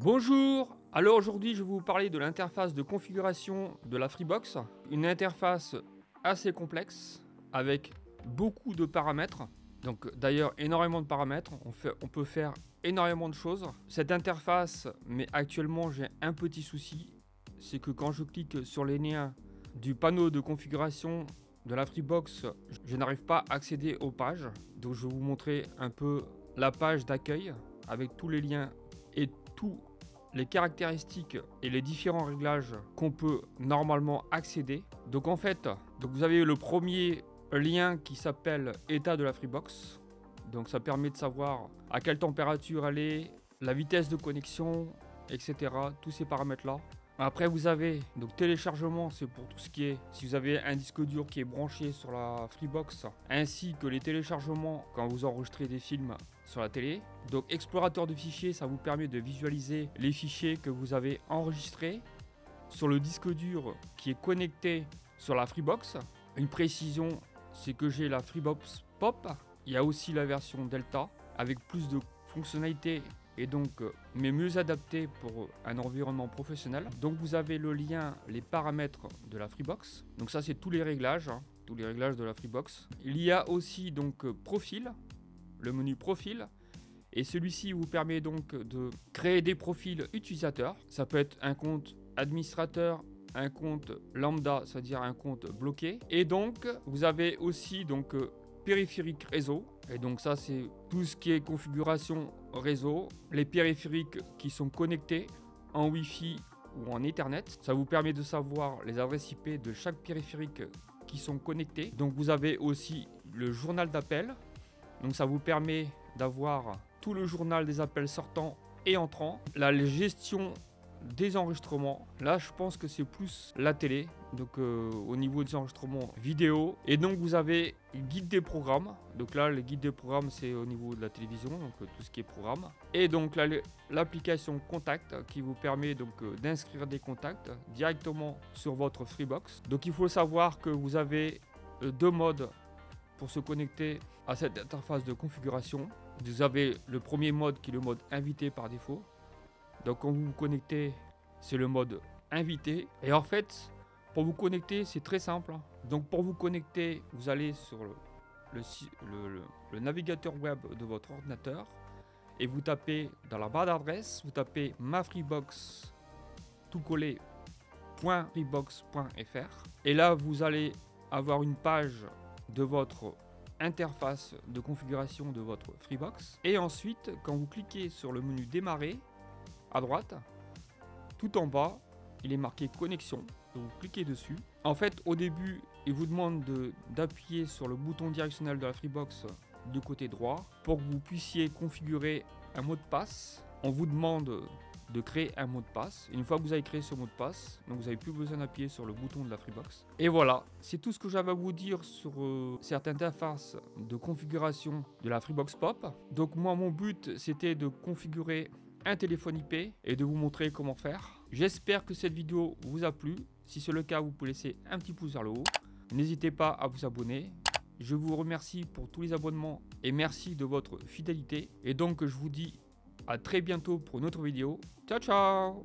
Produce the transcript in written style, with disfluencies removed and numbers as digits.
Bonjour! Alors aujourd'hui je vais vous parler de l'interface de configuration de la Freebox. Une interface assez complexe avec beaucoup de paramètres. Donc d'ailleurs énormément de paramètres, on peut faire énormément de choses. Cette interface, mais actuellement j'ai un petit souci, c'est que quand je clique sur les liens du panneau de configuration de la Freebox, je n'arrive pas à accéder aux pages. Donc je vais vous montrer un peu la page d'accueil avec tous les liens et tous les caractéristiques et les différents réglages qu'on peut normalement accéder. Donc en fait, vous avez le premier lien qui s'appelle état de la Freebox. Donc ça permet de savoir à quelle température elle est, la vitesse de connexion, etc. Tous ces paramètres là. Après vous avez donc téléchargement, c'est pour tout ce qui est si vous avez un disque dur qui est branché sur la Freebox, ainsi que les téléchargements quand vous enregistrez des films sur la télé. Donc explorateur de fichiers, ça vous permet de visualiser les fichiers que vous avez enregistrés sur le disque dur qui est connecté sur la Freebox. Une précision, c'est que j'ai la Freebox Pop. Il y a aussi la version Delta avec plus de fonctionnalités et donc mais mieux adapté pour un environnement professionnel. Donc vous avez le lien, les paramètres de la Freebox. Donc ça c'est tous les réglages, tous les réglages de la Freebox. Il y a aussi donc profil, le menu profil. Et celui-ci vous permet donc de créer des profils utilisateurs. Ça peut être un compte administrateur, un compte lambda, c'est-à-dire un compte bloqué. Et donc vous avez aussi donc périphérique réseau. Et donc ça c'est tout ce qui est configuration réseau, les périphériques qui sont connectés en Wi-Fi ou en Ethernet. Ça vous permet de savoir les adresses IP de chaque périphérique qui sont connectés. Donc vous avez aussi le journal d'appel. Donc ça vous permet d'avoir tout le journal des appels sortants et entrants. La gestion des enregistrements, là je pense que c'est plus la télé, donc au niveau des enregistrements vidéo. Et donc vous avez le guide des programmes, donc là le guide des programmes c'est au niveau de la télévision, donc tout ce qui est programme. Et donc l'application Contact qui vous permet donc d'inscrire des contacts directement sur votre Freebox. Donc il faut savoir que vous avez deux modes pour se connecter à cette interface de configuration. Vous avez le premier mode qui est le mode invité par défaut. Donc quand vous vous connectez, c'est le mode invité. Et en fait, pour vous connecter, c'est très simple. Donc pour vous connecter, vous allez sur le navigateur web de votre ordinateur et vous tapez dans la barre d'adresse, vous tapez ma Freebox tout collé .freebox.fr. Et là, vous allez avoir une page de votre interface de configuration de votre Freebox. Et ensuite, quand vous cliquez sur le menu démarrer, à droite, tout en bas, il est marqué connexion. Donc vous cliquez dessus. En fait, au début, il vous demande d'appuyer sur le bouton directionnel de la Freebox du côté droit pour que vous puissiez configurer un mot de passe. On vous demande de créer un mot de passe. Une fois que vous avez créé ce mot de passe, donc vous n'avez plus besoin d'appuyer sur le bouton de la Freebox. Et voilà, c'est tout ce que j'avais à vous dire sur cette interface de configuration de la Freebox Pop. Donc moi, mon but, c'était de configurer un téléphone IP et de vous montrer comment faire. J'espère que cette vidéo vous a plu. Si c'est le cas, vous pouvez laisser un petit pouce vers le haut. N'hésitez pas à vous abonner. Je vous remercie pour tous les abonnements et merci de votre fidélité. Et donc je vous dis à très bientôt pour une autre vidéo. Ciao ciao!